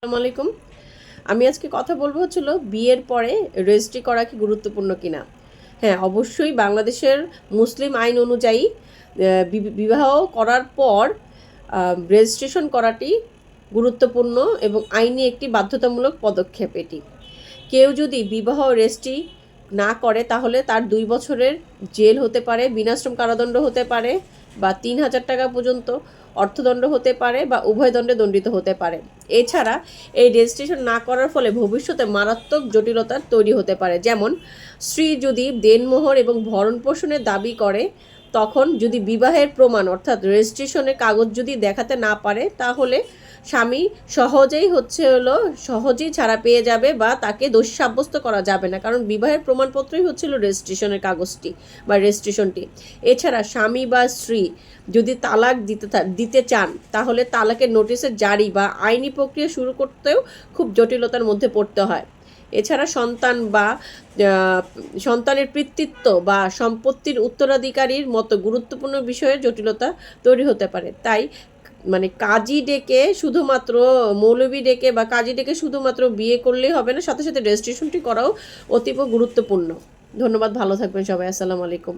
আসসালামু আলাইকুম। আমি আজকে কথা বলবো হচ্ছিল বিয়ের পরে রেজিস্ট্রি করা কি গুরুত্বপূর্ণ কিনা। হ্যাঁ, অবশ্যই বাংলাদেশের মুসলিম আইন অনুযায়ী বিবাহ করার পর রেজিস্ট্রেশন করাটি গুরুত্বপূর্ণ এবং আইনি একটি বাধ্যতামূলক পদক্ষেপ এটি। কেউ যদি বিবাহ রেজিস্ট্রি না করে তাহলে তার 2 বছরের জেল হতে পারে, বিনাশ্রম কারাদণ্ড হতে পারে বা 3,000 টাকা পর্যন্ত অর্থদণ্ড হতে পারে বা উভয় দণ্ডে দণ্ডিত হতে পারে। এছাড়া এই রেজিস্ট্রেশন না করার ফলে ভবিষ্যতে মারাত্মক জটিলতার তৈরি হতে পারে। যেমন স্ত্রী যদি দেনমোহর এবং ভরণপোষণের দাবি করে, তখন যদি বিবাহের প্রমাণ অর্থাৎ রেজিস্ট্রেশনের কাগজ যদি দেখাতে না পারে তাহলে স্বামী সহজেই ছাড়া পেয়ে যাবে বা তাকে দোষী সাব্যস্ত করা যাবে না, কারণ বিবাহের প্রমাণপত্রই হচ্ছিল রেজিস্ট্রেশনের কাগজটি বা রেজিস্ট্রেশনটি। এছাড়া স্বামী বা স্ত্রী যদি তালাক দিতে চান তাহলে তালাকের নোটিশের জারি বা আইনি প্রক্রিয়া শুরু করতেও খুব জটিলতার মধ্যে পড়তে হয়। এছাড়া সন্তানের পিতৃত্ব বা সম্পত্তির উত্তরাধিকারীর মতো গুরুত্বপূর্ণ বিষয়ে জটিলতা তৈরি হতে পারে। তাই মৌলবি ডেকে বা কাজী ডেকে শুধুমাত্র বিয়ে করলেই হবে না, সাথে সাথে রেজিস্ট্রেশনটি করাও অতীব গুরুত্বপূর্ণ। ধন্যবাদ, ভালো থাকবেন সবাই। আসসালামু আলাইকুম।